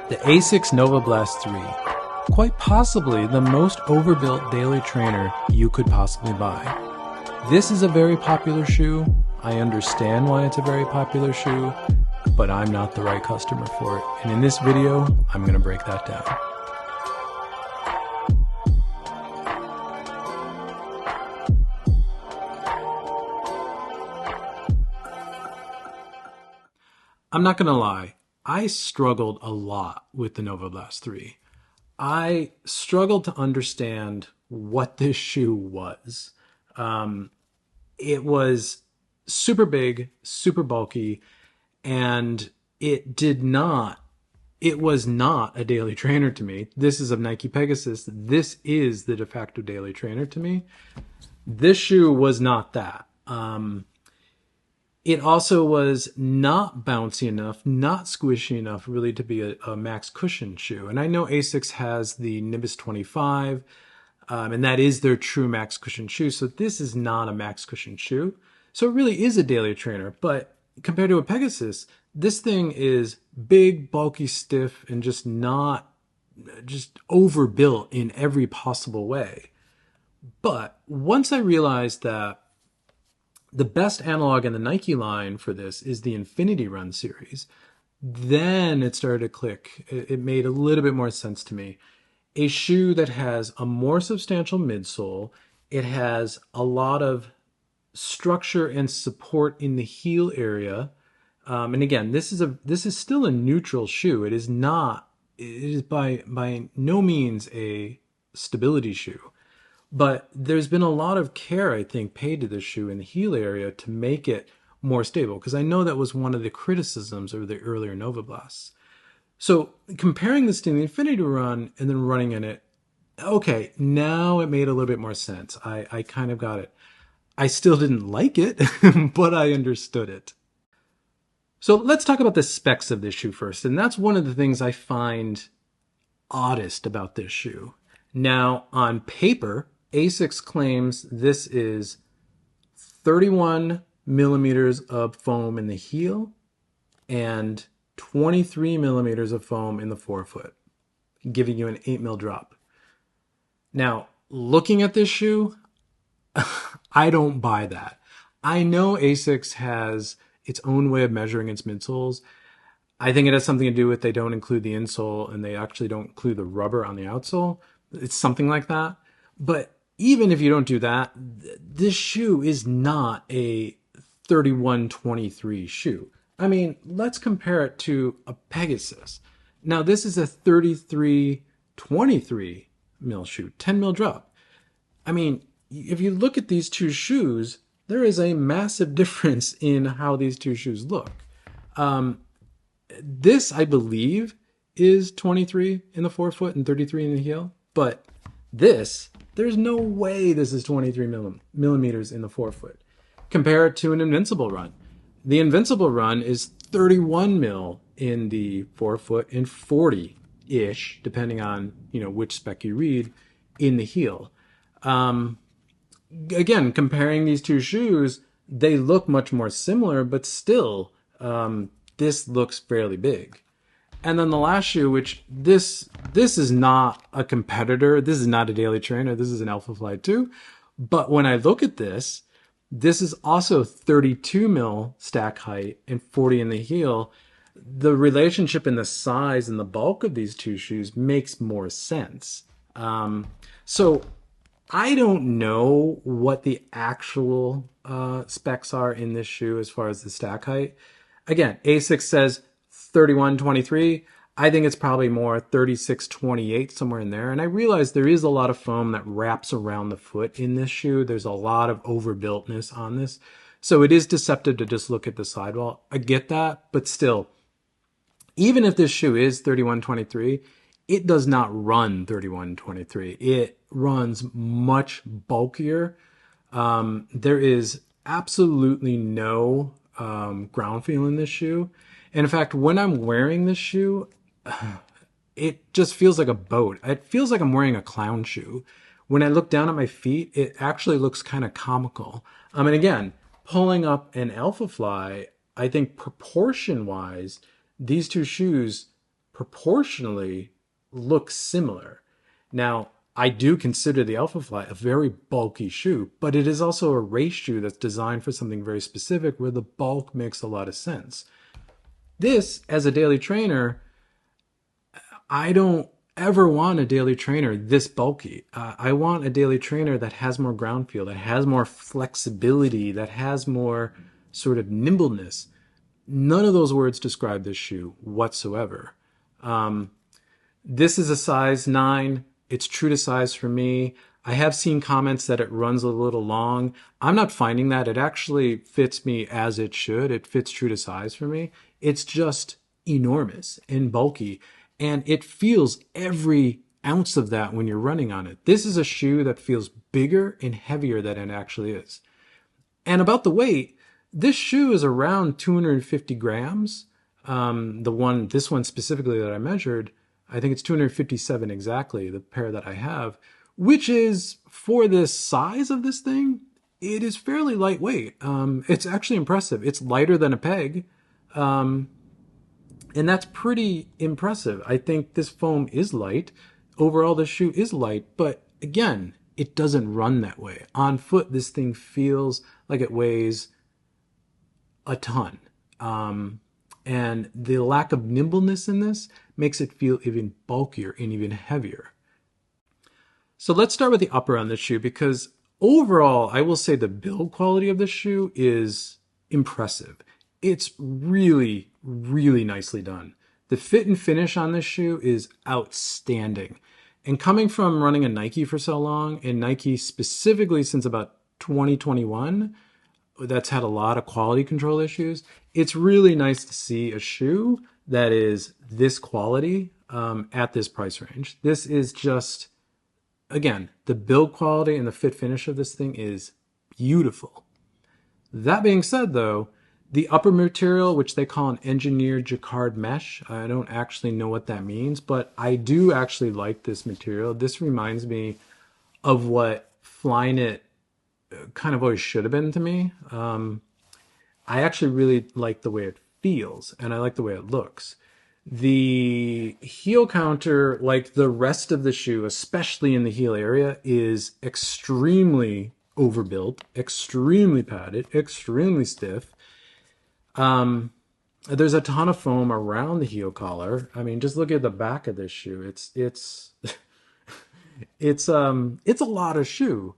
The Asics Novablast 3, quite possibly the most overbuilt daily trainer you could possibly buy. This is a very popular shoe. I understand why it's a very popular shoe, but I'm not the right customer for it. And in this video, I'm going to break that down. I'm not going to lie. I struggled a lot with the Novablast 3. I struggled to understand what this shoe was. It was super big, super bulky, and it was not a daily trainer to me. This is a Nike Pegasus. This is the de facto daily trainer to me. This shoe was not that. It also was not bouncy enough, not squishy enough really to be a max cushion shoe. And I know Asics has the Nimbus 25, and that is their true max cushion shoe. So this is not a max cushion shoe. So it really is a daily trainer. But compared to a Pegasus, this thing is big, bulky, stiff, and just overbuilt in every possible way. But once I realized that the best analog in the Nike line for this is the Infinity Run series, then it started to click. It made a little bit more sense to me. A shoe that has a more substantial midsole. It has a lot of structure and support in the heel area. And again, this is still a neutral shoe. It is by no means a stability shoe. But there's been a lot of care, I think, paid to this shoe in the heel area to make it more stable, because I know that was one of the criticisms of the earlier Novablasts. So comparing this to the Infinity Run and then running in it, okay, now it made a little bit more sense. I kind of got it. I still didn't like it, but I understood it. So let's talk about the specs of this shoe first. And that's one of the things I find oddest about this shoe. Now, on paper, Asics claims this is 31 millimeters of foam in the heel and 23 millimeters of foam in the forefoot, giving you an 8 mil drop. Now, looking at this shoe, I don't buy that. I know Asics has its own way of measuring its midsoles. I think it has something to do with they don't include the insole and they actually don't include the rubber on the outsole. It's something like that. But even if you don't do that, this shoe is not a 31-23 shoe. I mean, let's compare it to a Pegasus. Now, this is a 33-23 mil shoe, 10 mil drop. I mean, if you look at these two shoes, there is a massive difference in how these two shoes look. This, I believe, is 23 in the forefoot and 33 in the heel. But this, there's no way this is 23 millimeters in the forefoot. Compare it to an Invincible Run. The Invincible Run is 31 mil in the forefoot and 40-ish, depending on which spec you read, in the heel. Again, comparing these two shoes, they look much more similar, but still, this looks fairly big. And then the last shoe, which this is not a competitor. This is not a daily trainer. This is an Alpha Fly 2. But when I look at this is also 32 mil stack height and 40 in the heel. The relationship in the size and the bulk of these two shoes makes more sense. So I don't know what the actual specs are in this shoe as far as the stack height. Again, Asics says 31-23. I think it's probably more 36-28, somewhere in there. And I realize there is a lot of foam that wraps around the foot in this shoe. There's a lot of overbuiltness on this. So it is deceptive to just look at the sidewall. I get that, but still, even if this shoe is 31-23, it does not run 31-23. It runs much bulkier. There is absolutely no ground feel in this shoe. And in fact, when I'm wearing this shoe, it just feels like a boat. It feels like I'm wearing a clown shoe. When I look down at my feet, it actually looks kind of comical. And again, pulling up an Alpha Fly, I think proportion-wise, these two shoes proportionally look similar. Now, I do consider the Alpha Fly a very bulky shoe, but it is also a race shoe that's designed for something very specific where the bulk makes a lot of sense. This, as a daily trainer, I don't ever want a daily trainer this bulky. I want a daily trainer that has more ground feel, that has more flexibility, that has more sort of nimbleness. None of those words describe this shoe whatsoever. This is a size 9. It's true to size for me. I have seen comments that it runs a little long. I'm not finding that. It actually fits me as it should. It fits true to size for me. It's just enormous and bulky, and it feels every ounce of that when you're running on it. This is a shoe that feels bigger and heavier than it actually is. And about the weight, this shoe is around 250 grams. This one specifically that I measured, I think it's 257 exactly, the pair that I have, which is, for this size of this thing, it is fairly lightweight. It's actually impressive. It's lighter than a peg. And that's pretty impressive. I think this foam is light. Overall, the shoe is light, but again, it doesn't run that way. On foot, this thing feels like it weighs a ton. And the lack of nimbleness in this makes it feel even bulkier and even heavier. So let's start with the upper on this shoe, because overall, I will say the build quality of this shoe is impressive. It's really, really nicely done. The fit and finish on this shoe is outstanding. And coming from running a Nike for so long, and Nike specifically since about 2021, that's had a lot of quality control issues, it's really nice to see a shoe that is this quality at this price range. This is just, again, the build quality and the fit finish of this thing is beautiful. That being said, though, the upper material, which they call an engineered jacquard mesh, I don't actually know what that means, but I do actually like this material. This reminds me of what Flyknit kind of always should have been to me. I actually really like the way it feels, and I like the way it looks. The heel counter, like the rest of the shoe, especially in the heel area, is extremely overbuilt, extremely padded, extremely stiff. There's a ton of foam around the heel collar. I mean, just look at the back of this shoe. It's it's a lot of shoe.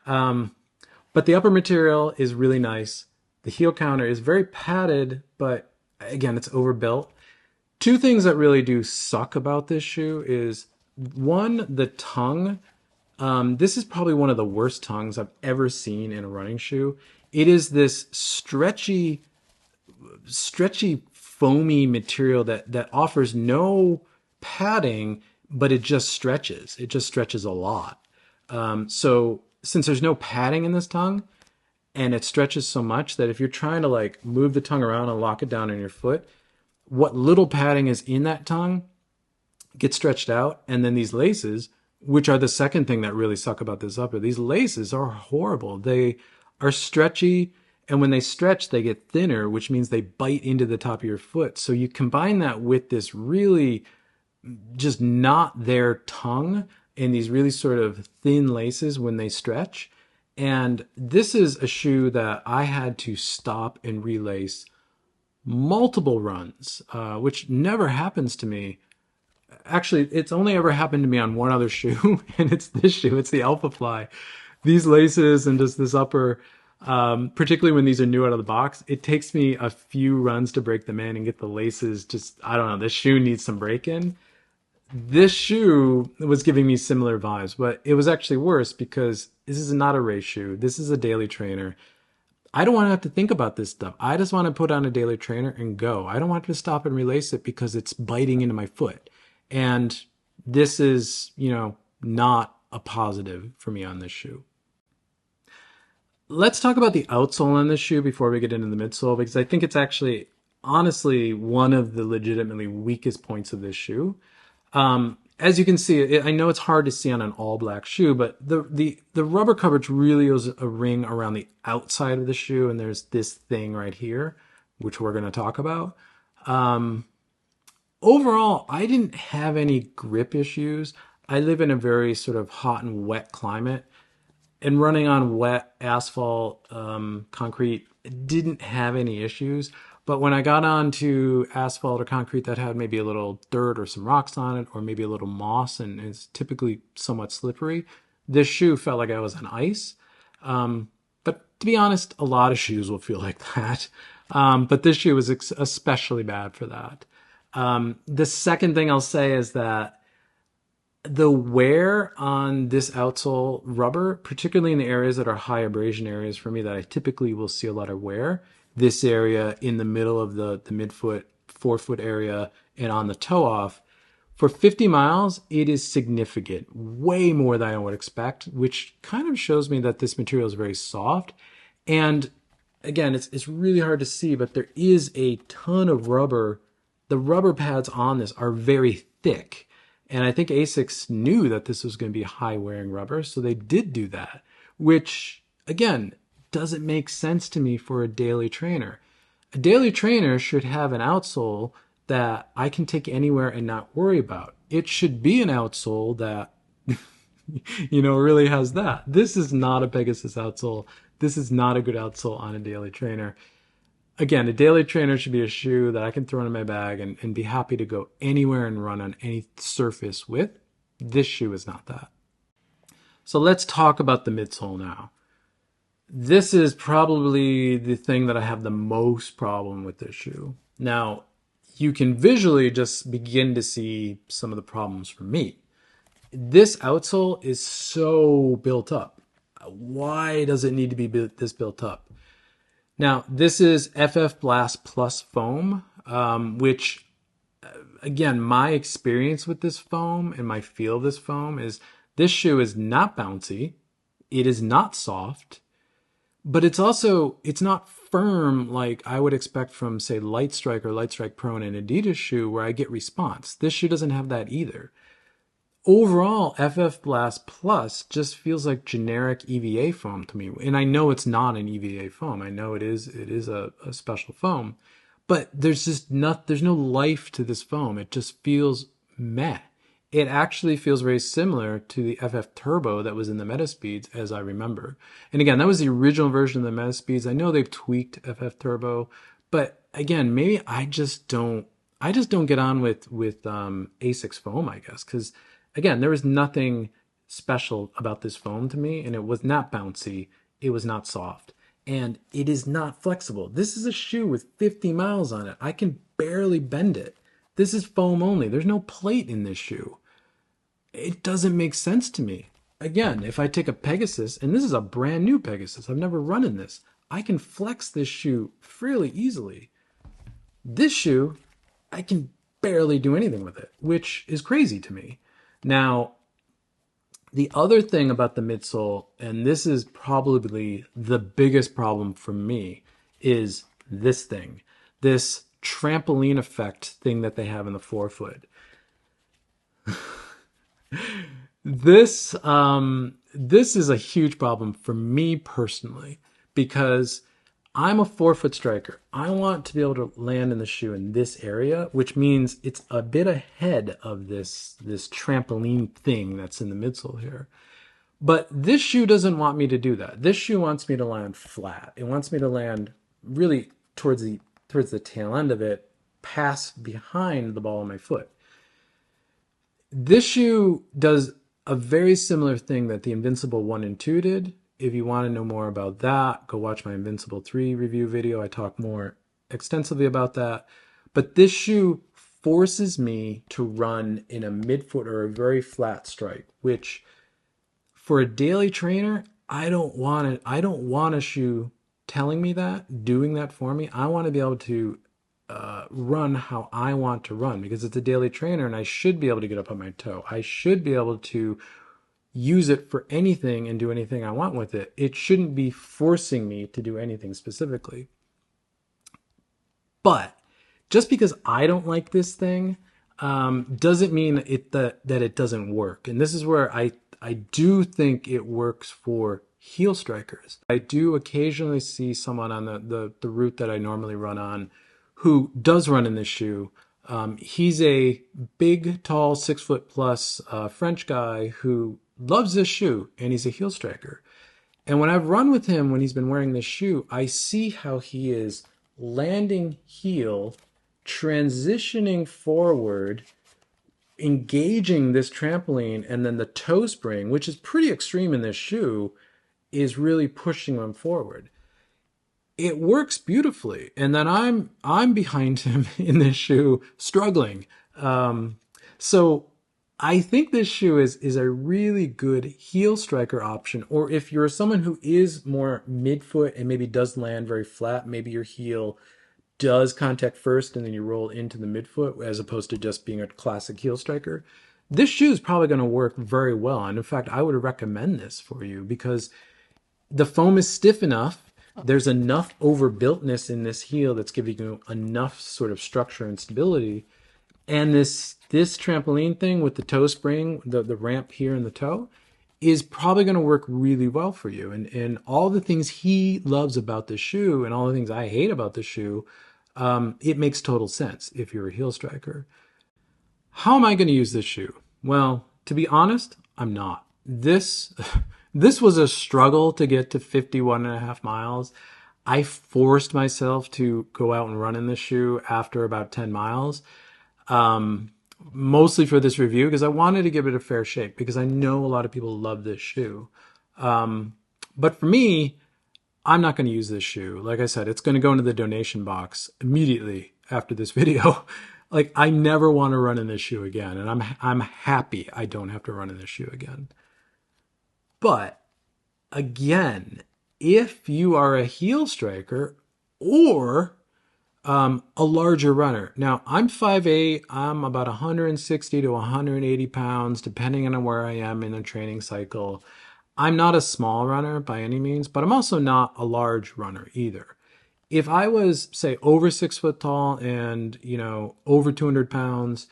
But the upper material is really nice. The heel counter is very padded, but again, it's overbuilt. Two things that really do suck about this shoe is, one, the tongue. This is probably one of the worst tongues I've ever seen in a running shoe. It is this stretchy, foamy material that offers no padding, but it just stretches. It just stretches a lot. So since there's no padding in this tongue, and it stretches so much that if you're trying to like move the tongue around and lock it down in your foot, what little padding is in that tongue gets stretched out. And then these laces, which are the second thing that really suck about this upper, these laces are horrible. They are stretchy, and when they stretch, they get thinner, which means they bite into the top of your foot. So you combine that with this really just not their tongue and these really sort of thin laces when they stretch. And this is a shoe that I had to stop and relace multiple runs, which never happens to me. Actually, it's only ever happened to me on one other shoe, and it's this shoe. It's the Alpha Fly. These laces and just this upper, particularly when these are new out of the box, it takes me a few runs to break them in and get the laces just, I don't know, this shoe needs some break-in. This shoe was giving me similar vibes, but it was actually worse because this is not a race shoe. This is a daily trainer. I don't want to have to think about this stuff. I just want to put on a daily trainer and go. I don't want to stop and relace it because it's biting into my foot. And this is, not a positive for me on this shoe. Let's talk about the outsole on this shoe before we get into the midsole, because I think it's actually, honestly, one of the legitimately weakest points of this shoe. As you can see, I know it's hard to see on an all black shoe, but the rubber coverage really is a ring around the outside of the shoe, and there's this thing right here, which we're going to talk about. overall, I didn't have any grip issues. I live in a very sort of hot and wet climate, and running on wet asphalt, concrete, didn't have any issues. But when I got onto asphalt or concrete that had maybe a little dirt or some rocks on it, or maybe a little moss and is typically somewhat slippery, this shoe felt like I was on ice. But to be honest, a lot of shoes will feel like that. But this shoe was especially bad for that. The second thing I'll say is that the wear on this outsole rubber, particularly in the areas that are high abrasion areas for me that I typically will see a lot of wear, this area in the middle of the midfoot, forefoot area, and on the toe off, for 50 miles, it is significant, way more than I would expect, which kind of shows me that this material is very soft. And again, it's really hard to see, but there is a ton of rubber. The rubber pads on this are very thick. And I think Asics knew that this was going to be high wearing rubber, so they did do that, which again, doesn't make sense to me for a daily trainer. A daily trainer should have an outsole that I can take anywhere and not worry about. It should be an outsole that, really has that. This is not a Pegasus outsole. This is not a good outsole on a daily trainer. Again, a daily trainer should be a shoe that I can throw in my bag and be happy to go anywhere and run on any surface with. This shoe is not that. So let's talk about the midsole now. This is probably the thing that I have the most problem with this shoe. Now, you can visually just begin to see some of the problems for me. This outsole is so built up. Why does it need to be this built up? Now, this is FF Blast Plus foam, which, again, my experience with this foam and my feel of this foam is this shoe is not bouncy. It is not soft, but it's not firm like I would expect from, say, Lightstrike or Lightstrike Pro in an Adidas shoe where I get response. This shoe doesn't have that either. Overall, FF Blast Plus just feels like generic EVA foam to me. And I know it's not an EVA foam. I know it is a special foam. But there's no life to this foam. It just feels meh. It actually feels very similar to the FF Turbo that was in the Metaspeeds, as I remember. And again, that was the original version of the Metaspeeds. I know they've tweaked FF Turbo, but again, maybe I just don't get on with Asics foam, I guess, because again, there was nothing special about this foam to me, and it was not bouncy, it was not soft, and it is not flexible. This is a shoe with 50 miles on it. I can barely bend it. This is foam only. There's no plate in this shoe. It doesn't make sense to me. Again, if I take a Pegasus, and this is a brand new Pegasus, I've never run in this, I can flex this shoe fairly easily. This shoe, I can barely do anything with it, which is crazy to me. Now, the other thing about the midsole, and this is probably the biggest problem for me, is this thing, this trampoline effect thing that they have in the forefoot. This is a huge problem for me personally, because I'm a forefoot striker. I want to be able to land in the shoe in this area, which means it's a bit ahead of this trampoline thing that's in the midsole here. But this shoe doesn't want me to do that. This shoe wants me to land flat. It wants me to land really towards the tail end of it, past behind the ball of my foot. This shoe does a very similar thing that the Invincible 1 and 2 did. If you want to know more about that, go watch my Invincible 3 review video. I talk more extensively about that. But this shoe forces me to run in a midfoot or a very flat strike, which for a daily trainer, I don't want it. I don't want a shoe telling me that, doing that for me. I want to be able to run how I want to run, because it's a daily trainer and I should be able to get up on my toe. I should be able to use it for anything and do anything I want with it. It shouldn't be forcing me to do anything specifically. But just because I don't like this thing doesn't mean that it doesn't work. And this is where I do think it works for heel strikers. I do occasionally see someone on the route that I normally run on who does run in this shoe, He's a big, tall, 6 foot plus French guy who loves this shoe, and he's a heel striker. And when I've run with him when he's been wearing this shoe, I see how he is landing heel, transitioning forward, engaging this trampoline, and then the toe spring, which is pretty extreme in this shoe, is really pushing him forward. It works beautifully, and then I'm behind him in this shoe struggling. So I think this shoe is a really good heel striker option, or if you're someone who is more midfoot and maybe does land very flat, maybe your heel does contact first and then you roll into the midfoot as opposed to just being a classic heel striker. This shoe is probably going to work very well, and in fact I would recommend this for you because the foam is stiff enough. There's enough overbuiltness in this heel that's giving you enough sort of structure and stability. And this trampoline thing with the toe spring, the ramp here in the toe, is probably going to work really well for you. And all the things he loves about the shoe and all the things I hate about the shoe, it makes total sense if you're a heel striker. How am I going to use this shoe? Well, to be honest, I'm not. This was a struggle to get to 51.5 miles. I forced myself to go out and run in this shoe after about 10 miles, mostly for this review because I wanted to give it a fair shake because I know a lot of people love this shoe. But for me, I'm not going to use this shoe. Like I said, it's going to go into the donation box immediately after this video. Like, I never want to run in this shoe again, and I'm happy I don't have to run in this shoe again. But again, if you are a heel striker or a larger runner. Now, I'm 5'8", I'm about 160 to 180 pounds, depending on where I am in a training cycle. I'm not a small runner by any means, but I'm also not a large runner either. If I was, say, over 6 foot tall and, over 200 pounds,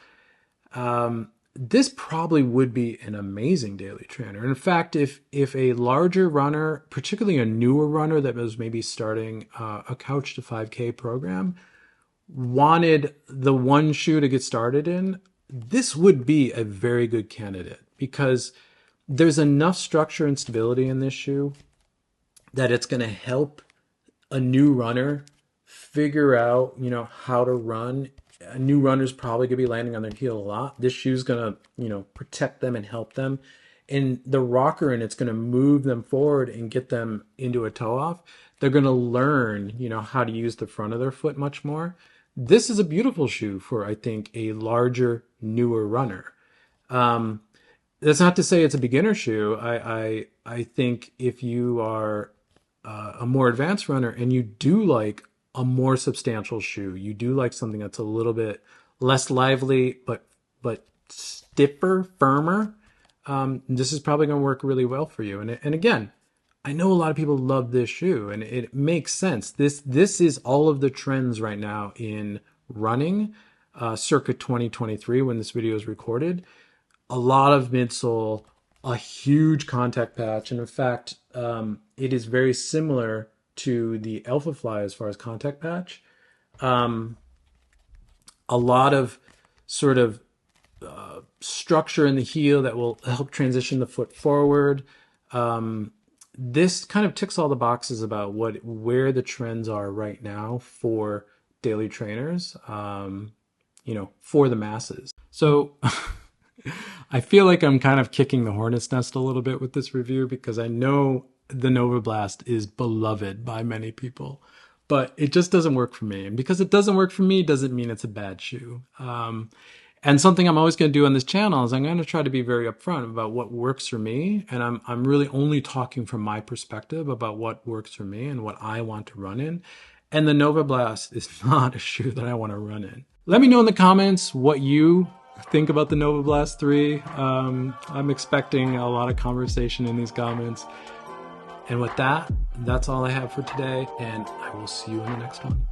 this probably would be an amazing daily trainer. In fact, if a larger runner, particularly a newer runner that was maybe starting a Couch to 5K program, wanted the one shoe to get started in, this would be a very good candidate because there's enough structure and stability in this shoe that it's going to help a new runner figure out, how to run. A new runner's probably going to be landing on their heel a lot. This shoe's going to, protect them and help them. And the rocker in it's going to move them forward and get them into a toe off. They're going to learn, how to use the front of their foot much more. This is a beautiful shoe for, I think, a larger, newer runner. That's not to say it's a beginner shoe. I think if you are a more advanced runner and you do like a more substantial shoe, you do like something that's a little bit less lively but stiffer, firmer, this is probably going to work really well for you. And again, I know a lot of people love this shoe, and it makes sense. This is all of the trends right now in running, circa 2023 when this video is recorded. A lot of midsole, a huge contact patch, and in fact, it is very similar to the Alpha Fly as far as contact patch. A lot of sort of structure in the heel that will help transition the foot forward. This kind of ticks all the boxes about where the trends are right now for daily trainers, for the masses. So I feel like I'm kind of kicking the hornet's nest a little bit with this review because I know the Novablast is beloved by many people, but it just doesn't work for me. And because it doesn't work for me doesn't mean it's a bad shoe. And something I'm always going to do on this channel is I'm going to try to be very upfront about what works for me. And I'm really only talking from my perspective about what works for me and what I want to run in. And the Novablast is not a shoe that I want to run in. Let me know in the comments what you think about the Novablast 3. I'm expecting a lot of conversation in these comments. And with that, that's all I have for today, and I will see you in the next one.